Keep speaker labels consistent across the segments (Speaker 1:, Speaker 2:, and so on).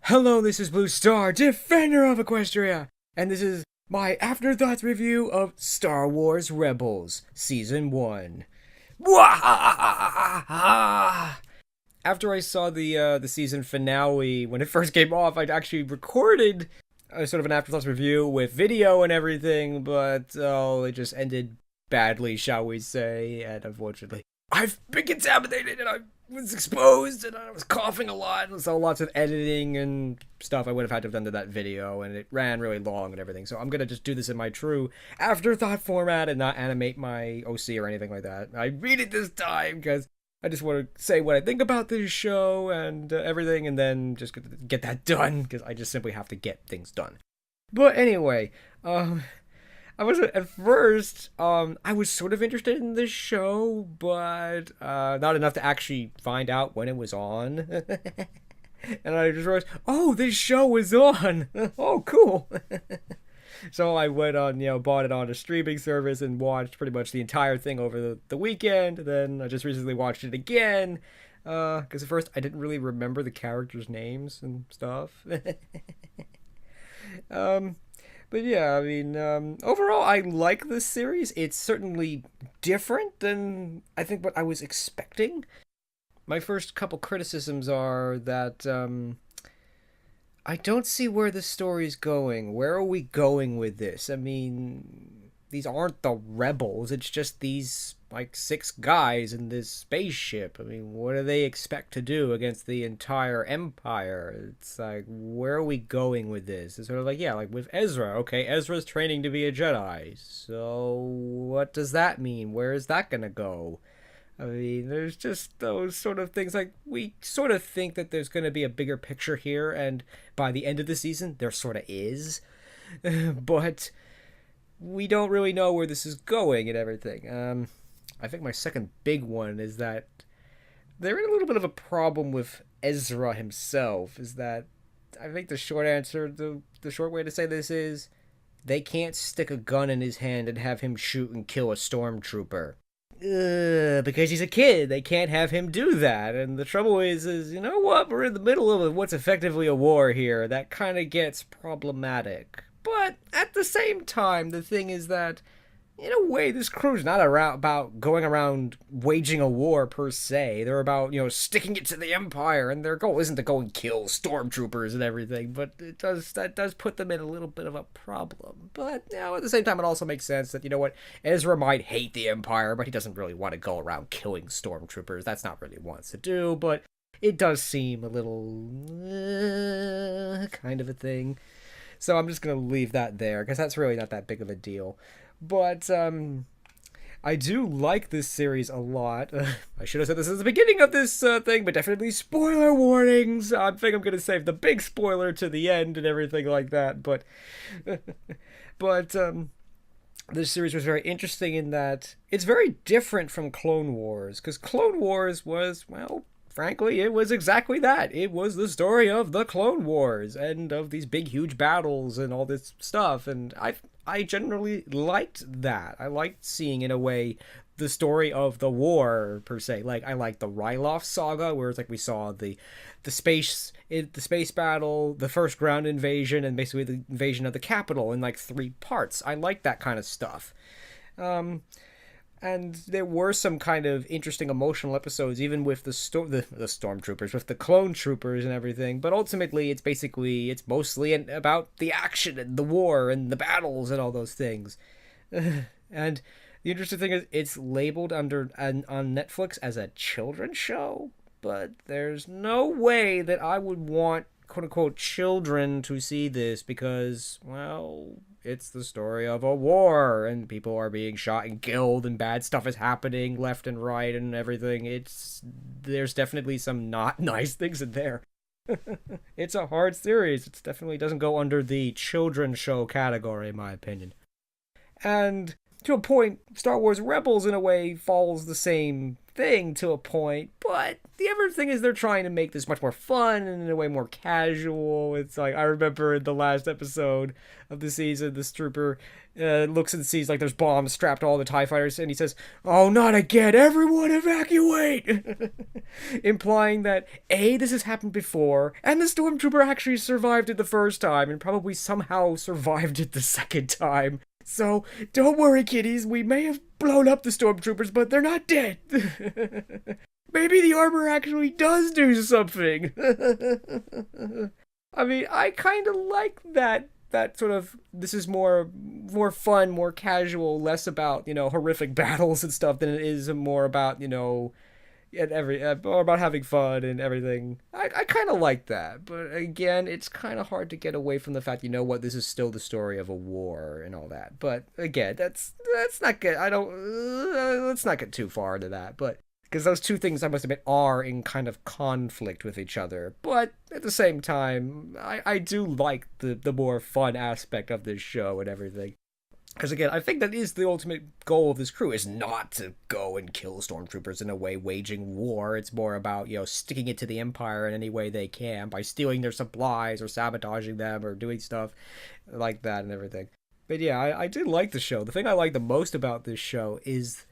Speaker 1: Hello, this is Blue Star, Defender of Equestria, and this is my afterthoughts review of Star Wars Rebels Season 1. After I saw the season finale when it first came off, I'd actually recorded sort of an afterthoughts review with video and everything, but it just ended badly, shall we say, and unfortunately I've been contaminated and I was exposed and I was coughing a lot, and so lots of editing and stuff I would have had to have done to that video, and it ran really long and everything. So I'm gonna just do this in my true afterthought format and not animate my OC or anything like that. I read it this time because I just want to say what I think about this show and everything, and then just get that done because I just simply have to get things done. But anyway, I was at first, I was sort of interested in this show, but not enough to actually find out when it was on. And I just realized, oh, this show is on. Oh, cool. So I went on, bought it on a streaming service and watched pretty much the entire thing over the weekend. Then I just recently watched it again. Because at first I didn't really remember the characters' names and stuff. But yeah, I mean, overall, I like this series. It's certainly different than I think what I was expecting. My first couple criticisms are that I don't see where the story's going. Where are we going with this? I mean, these aren't the rebels. It's just these, like, 6 guys in this spaceship. I mean, what do they expect to do against the entire Empire? It's like, where are we going with this? It's sort of like, yeah, like with Ezra. Okay, Ezra's training to be a Jedi. So, what does that mean? Where is that gonna go? I mean, there's just those sort of things. Like, we sort of think that there's gonna be a bigger picture here, and by the end of the season, there sort of is. But we don't really know where this is going and everything. I think my second big one is that they're in a little bit of a problem with Ezra himself. Is that I think the short answer, the short way to say this is they can't stick a gun in his hand and have him shoot and kill a stormtrooper. Because he's a kid, they can't have him do that. And the trouble is you know what? We're in the middle of what's effectively a war here. That kind of gets problematic. But at the same time, the thing is that, in a way, this crew's not about going around waging a war per se. They're about, sticking it to the Empire, and their goal isn't to go and kill stormtroopers and everything. But that does put them in a little bit of a problem. But at the same time, it also makes sense that, Ezra might hate the Empire, but he doesn't really want to go around killing stormtroopers. That's not really what he wants to do. But it does seem a little kind of a thing. So I'm just going to leave that there, because that's really not that big of a deal. But I do like this series a lot. I should have said this at the beginning of this thing, but definitely spoiler warnings. I think I'm going to save the big spoiler to the end and everything like that. But this series was very interesting in that it's very different from Clone Wars, because Clone Wars was, well, frankly, it was exactly that. It was the story of the Clone Wars and of these big, huge battles and all this stuff. And I generally liked that. I liked seeing, in a way, the story of the war per se. Like, I liked the Ryloth saga, where it's like we saw the space battle, the first ground invasion, and basically the invasion of the capital in like 3 parts. I liked that kind of stuff. And there were some kind of interesting emotional episodes, even with the stormtroopers, with the clone troopers and everything. But ultimately, it's mostly about the action and the war and the battles and all those things. And the interesting thing is, it's labeled on Netflix as a children's show, but there's no way that I would want, quote unquote, children to see this, because, well, it's the story of a war and people are being shot and killed and bad stuff is happening left and right and everything. There's definitely some not nice things in there. It's a hard series. It definitely doesn't go under the children's show category, in my opinion. And to a point, Star Wars Rebels, in a way, follows the same thing to a point, but the other thing is they're trying to make this much more fun and in a way more casual. It's like, I remember in the last episode of the season, this trooper looks and sees like there's bombs strapped to all the TIE fighters, and he says, "Oh, not again, everyone evacuate!" Implying that A, this has happened before, and the stormtrooper actually survived it the first time, and probably somehow survived it the second time. So, don't worry, kiddies, we may have blown up the stormtroopers, but they're not dead. Maybe the armor actually does do something. I mean, I kind of like that sort of, this is more fun, more casual, less about, horrific battles and stuff than it is more about, more about having fun and everything. I kind of like that, but again, it's kind of hard to get away from the fact, this is still the story of a war and all that. But again, that's not good. Let's not get too far into that, but because those two things, I must admit, are in kind of conflict with each other. But at the same time, I do like the more fun aspect of this show and everything. Because again, I think that is the ultimate goal of this crew, is not to go and kill stormtroopers in a way, waging war. It's more about, sticking it to the Empire in any way they can by stealing their supplies or sabotaging them or doing stuff like that and everything. But yeah, I did like the show. The thing I like the most about this show is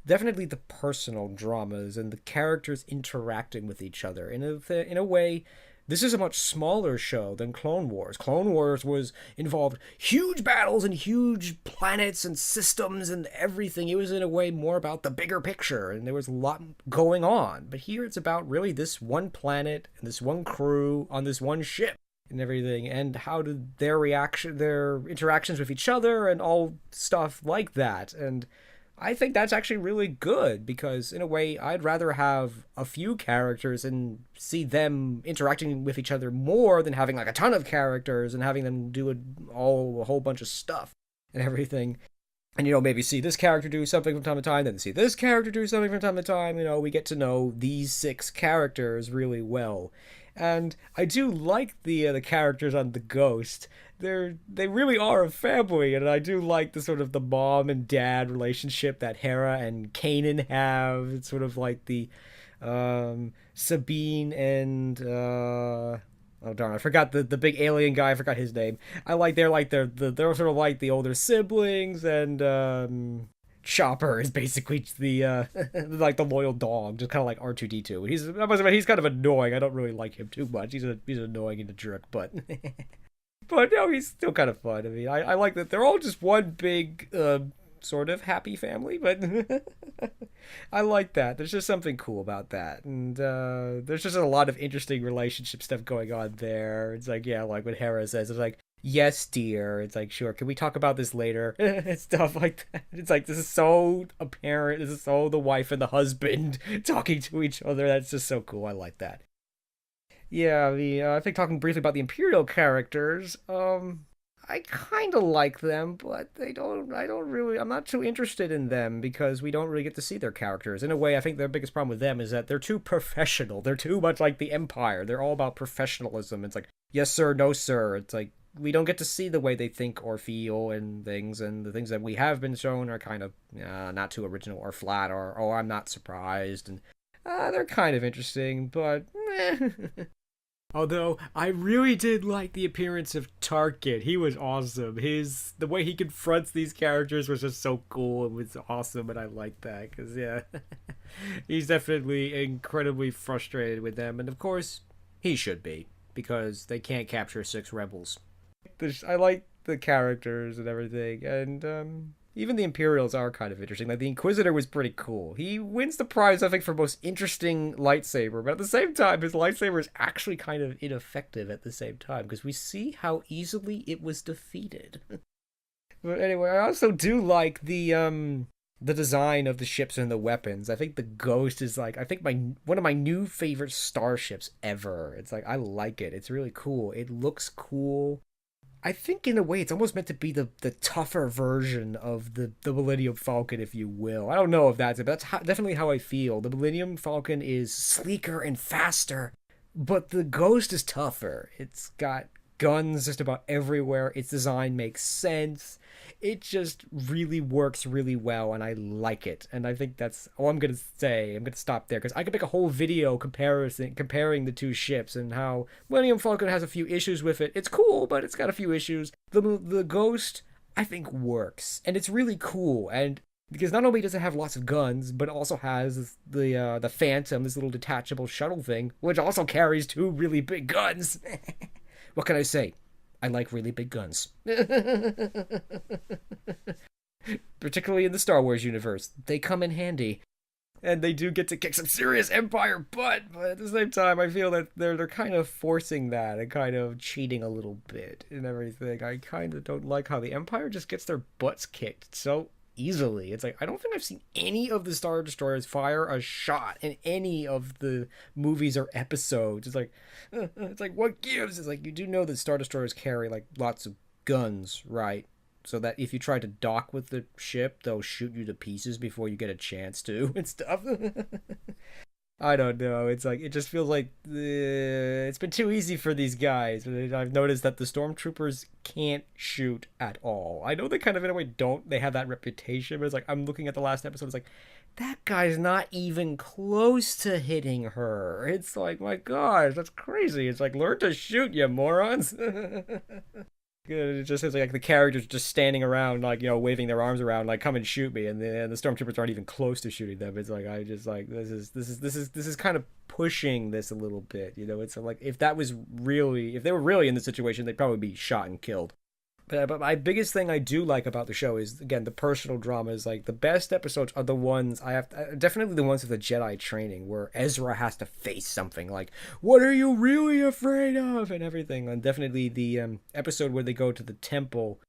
Speaker 1: definitely the personal dramas and the characters interacting with each other. In a way, this is a much smaller show than Clone Wars. Clone Wars involved huge battles and huge planets and systems and everything. It was in a way more about the bigger picture, and there was a lot going on. But here it's about really this one planet and this one crew on this one ship and everything, and how did their interactions with each other and all stuff like that. And I think that's actually really good, because in a way I'd rather have a few characters and see them interacting with each other more than having like a ton of characters and having them do a whole bunch of stuff and everything. And maybe see this character do something from time to time, then see this character do something from time to time. We get to know these 6 characters really well. And I do like the characters on The Ghost. They really are a family, and I do like the sort of the mom and dad relationship that Hera and Kanan have. It's sort of like the Sabine and oh darn, I forgot the big alien guy. I forgot his name. They're sort of like the older siblings, and Chopper is basically the like the loyal dog, just kind of like R2-D2. He's kind of annoying. I don't really like him too much. He's annoying and a jerk, but but no, he's still kind of fun. I mean, I like that they're all just one big sort of happy family, but I like that. There's just something cool about that, and there's just a lot of interesting relationship stuff going on there. It's like, yeah, like what Hera says, it's like, "Yes, dear." It's like, "Sure, can we talk about this later?" And stuff like that. It's like, this is so apparent. This is so the wife and the husband talking to each other. That's just so cool. I like that. Yeah, I think talking briefly about the Imperial characters, I kind of like them, but I'm not too interested in them because we don't really get to see their characters. In a way, I think their biggest problem with them is that they're too professional. They're too much like the Empire. They're all about professionalism. It's like, yes, sir, no, sir. It's like, we don't get to see the way they think or feel and things, and the things that we have been shown are kind of not too original or flat, or, "Oh, I'm not surprised," and they're kind of interesting, but meh. Although I really did like the appearance of Tarkin. He was awesome. The way he confronts these characters was just so cool. It was awesome, and I like that because yeah, he's definitely incredibly frustrated with them, and of course he should be, because they can't capture 6 rebels. I like the characters and everything, and even the Imperials are kind of interesting. Like, the Inquisitor was pretty cool. He wins the prize, I think, for most interesting lightsaber, but at the same time, his lightsaber is actually kind of ineffective at the same time, because we see how easily it was defeated. But anyway, I also do like the design of the ships and the weapons. I think the Ghost is like, one of my new favorite starships ever. It's like, I like it. It's really cool. It looks cool. I think in a way it's almost meant to be the tougher version of the Millennium Falcon, if you will. I don't know if that's it, but that's definitely how I feel. The Millennium Falcon is sleeker and faster, but the Ghost is tougher. It's got guns just about everywhere. Its design makes sense. It just really works really well, and I like it. And I think that's all I'm gonna say. I'm gonna stop there because I could make a whole video comparing the two ships and how Millennium Falcon has a few issues with it. It's cool, but it's got a few issues. The Ghost, I think, works, and it's really cool. And because not only does it have lots of guns, but it also has the Phantom, this little detachable shuttle thing, which also carries two really big guns. What can I say? I like really big guns. Particularly in the Star Wars universe. They come in handy. And they do get to kick some serious Empire butt, but at the same time, I feel that they're kind of forcing that and kind of cheating a little bit and everything. I kind of don't like how the Empire just gets their butts kicked so easily. It's like, I don't think I've seen any of the Star Destroyers fire a shot in any of the movies or episodes. It's like what gives? It's like, you do know that Star Destroyers carry like lots of guns, right? So that if you try to dock with the ship, they'll shoot you to pieces before you get a chance to and stuff. I don't know. It's like, it just feels like it's been too easy for these guys. I've noticed that the stormtroopers can't shoot at all. I know they kind of in a way don't. They have that reputation, but it's like, I'm looking at the last episode. It's like, that guy's not even close to hitting her. It's like, my gosh, that's crazy. It's like, learn to shoot, you morons. It just seems like the characters just standing around, like, you know, waving their arms around, like, come and shoot me, and the stormtroopers aren't even close to shooting them. It's like, I just like, this is kind of pushing this a little bit, you know. It's like, if they were really in the situation, they'd probably be shot and killed. But my biggest thing I do like about the show is, again, the personal drama. Is like, the best episodes are the ones definitely the ones with the Jedi training, where Ezra has to face something like, what are you really afraid of, and everything. And definitely the episode where they go to the temple,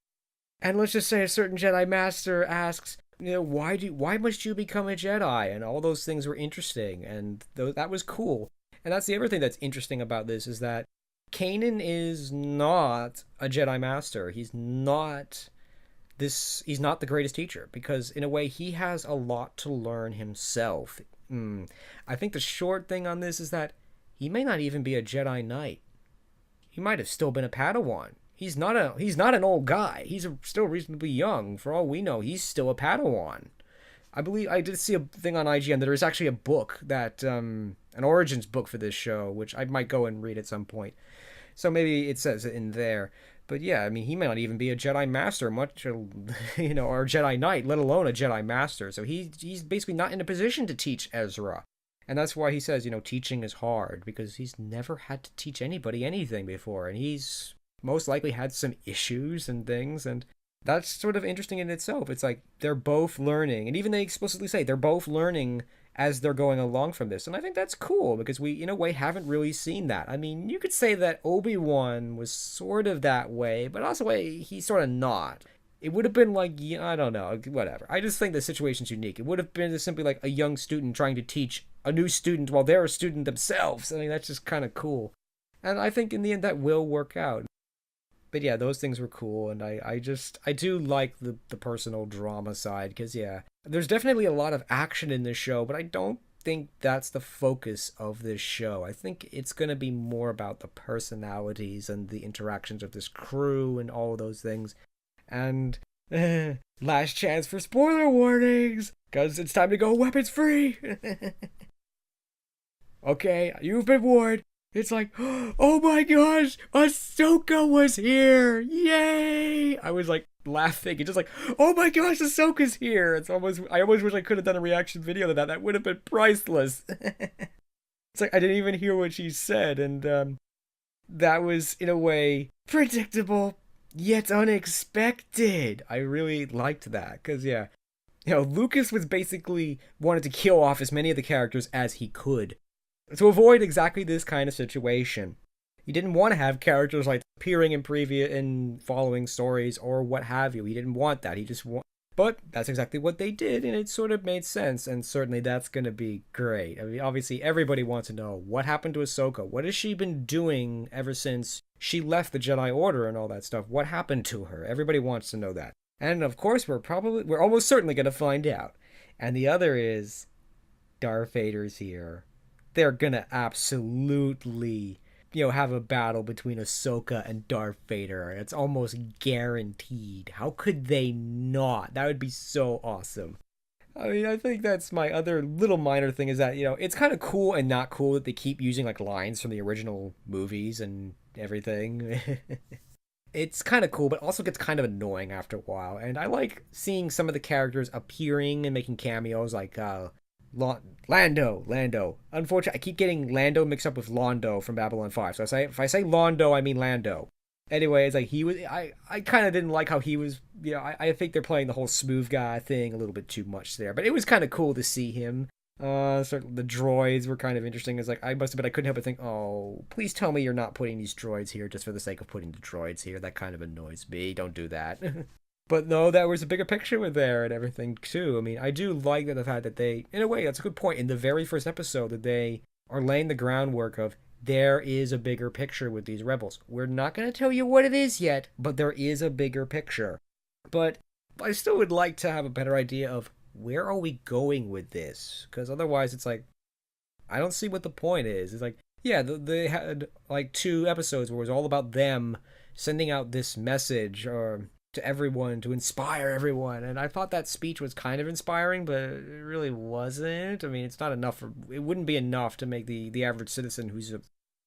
Speaker 1: and let's just say a certain Jedi Master asks, you know, why must you become a Jedi? And all those things were interesting, and that was cool. And that's the other thing that's interesting about this, is that Kanan is not a Jedi Master. He's not the greatest teacher, because in a way he has a lot to learn himself. I think the short thing on this is that he may not even be a Jedi Knight. He might have still been a Padawan. He's not an old guy. He's still reasonably young. For all we know, he's still a Padawan. I believe I did see a thing on IGN that there is actually a book that an origins book for this show, which I might go and read at some point. So maybe it says it in there. But yeah, I mean, he may not even be a Jedi Master, much, or a Jedi Knight, let alone a Jedi Master. So he's basically not in a position to teach Ezra. And that's why he says, you know, teaching is hard, because he's never had to teach anybody anything before. And he's most likely had some issues and things, and that's sort of interesting in itself. It's like, they're both learning, and even they explicitly say they're both learning as they're going along from this. And I think that's cool, because we, in a way, haven't really seen that. I mean, you could say that Obi-Wan was sort of that way, but also he's sort of not. It would have been like, I don't know, whatever. I just think the situation's unique. It would have been simply like a young student trying to teach a new student while they're a student themselves. I mean, that's just kind of cool. And I think in the end that will work out. But yeah, those things were cool, and I do like the personal drama side, because yeah, there's definitely a lot of action in this show, but I don't think that's the focus of this show. I think it's going to be more about the personalities and the interactions of this crew and all of those things. And last chance for spoiler warnings, because it's time to go weapons free. Okay, you've been warned. It's like, oh my gosh, Ahsoka was here! Yay! I was like laughing and just like, oh my gosh, Ahsoka's here! I almost wish I could have done a reaction video to that. That would have been priceless. It's like, I didn't even hear what she said, and that was, in a way, predictable, yet unexpected. I really liked that, because yeah, you know, Lucas was basically wanted to kill off as many of the characters as he could, to avoid exactly this kind of situation. He didn't want to have characters like appearing in following stories or what have you. He didn't want that. But that's exactly what they did, and it sort of made sense, and certainly that's going to be great. I mean, obviously, everybody wants to know what happened to Ahsoka. What has she been doing ever since she left the Jedi Order and all that stuff? What happened to her? Everybody wants to know that. And of course, we're almost certainly going to find out. And the other is, Darth Vader's here. They're gonna absolutely, have a battle between Ahsoka and Darth Vader. It's almost guaranteed. How could they not? That would be so awesome. I mean, I think that's my other little minor thing is that, it's kind of cool and not cool that they keep using like lines from the original movies and everything. It's kind of cool, but also gets kind of annoying after a while. And I like seeing some of the characters appearing and making cameos, like Lando. Unfortunately, I keep getting Lando mixed up with Londo from Babylon 5. So if I say Londo, I mean Lando. Anyway, it's like he was. I kind of didn't like how he was. I think they're playing the whole smooth guy thing a little bit too much there. But it was kind of cool to see him. The droids were kind of interesting. It's like I couldn't help but think, oh, please tell me you're not putting these droids here just for the sake of putting the droids here. That kind of annoys me. Don't do that. But no, that was a bigger picture with there and everything too. I mean, I do like the fact that they, in a way, that's a good point. In the very first episode, that they are laying the groundwork of there is a bigger picture with these rebels. We're not going to tell you what it is yet, but there is a bigger picture. But I still would like to have a better idea of where are we going with this? Because otherwise, it's like I don't see what the point is. It's like, yeah, they had like 2 episodes where it was all about them sending out this message or to everyone to inspire everyone, and I thought that speech was kind of inspiring, but it really wasn't. I mean, it's not enough. It wouldn't be enough to make the average citizen who's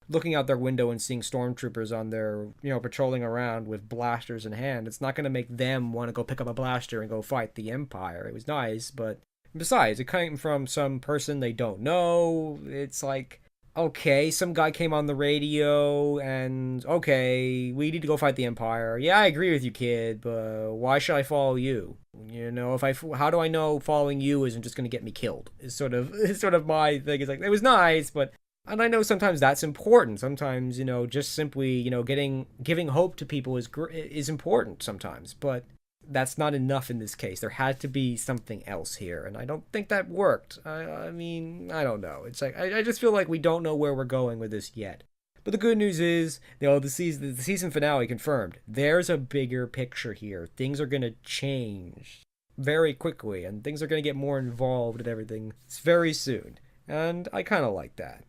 Speaker 1: looking out their window and seeing stormtroopers on their patrolling around with blasters in hand. It's not going to make them want to go pick up a blaster and go fight the Empire. It was nice, but besides, it came from some person they don't know. It's like, okay, some guy came on the radio and, okay, we need to go fight the Empire. Yeah, I agree with you, kid, but why should I follow you? How do I know following you isn't just going to get me killed? It's sort of my thing. It's like, it was nice, but, and I know sometimes that's important. Sometimes, just simply, giving hope to people is important sometimes, but that's not enough in this case. There had to be something else here, and I don't think that worked. I mean, I don't know. It's like I just feel like we don't know where we're going with this yet. But the good news is, the season finale confirmed. There's a bigger picture here. Things are gonna change very quickly, and things are gonna get more involved and everything very soon. And I kind of like that.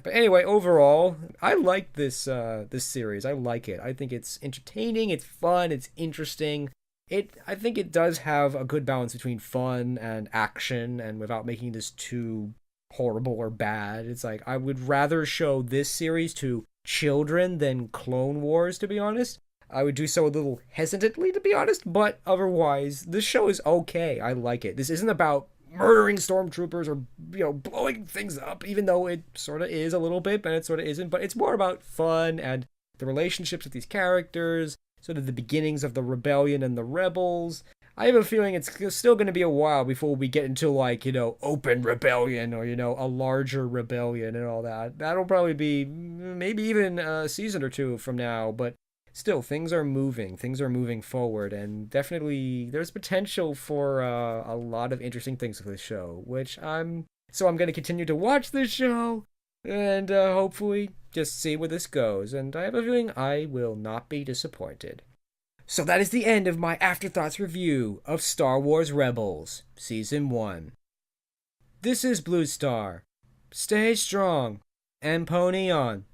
Speaker 1: But anyway, overall, I like this series. I like it. I think it's entertaining. It's fun. It's interesting. I think it does have a good balance between fun and action, and without making this too horrible or bad. It's like I would rather show this series to children than Clone Wars, to be honest. I would do so a little hesitantly, to be honest, but otherwise, this show is okay. I like it. This isn't about murdering stormtroopers or blowing things up, even though it sort of is a little bit, but it sort of isn't. But it's more about fun and the relationships with these characters, sort of the beginnings of the rebellion and the rebels. I have a feeling it's still going to be a while before we get into open rebellion or a larger rebellion and all that. That'll probably be maybe even a season or 2 from now, but still, things are moving forward, and definitely there's potential for a lot of interesting things with this show, which I'm going to continue to watch this show and hopefully just see where this goes, and I have a feeling I will not be disappointed. So that is the end of my Afterthoughts review of Star Wars Rebels Season 1. This is Blue Star. Stay strong and pony on.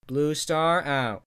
Speaker 1: Blue Star out.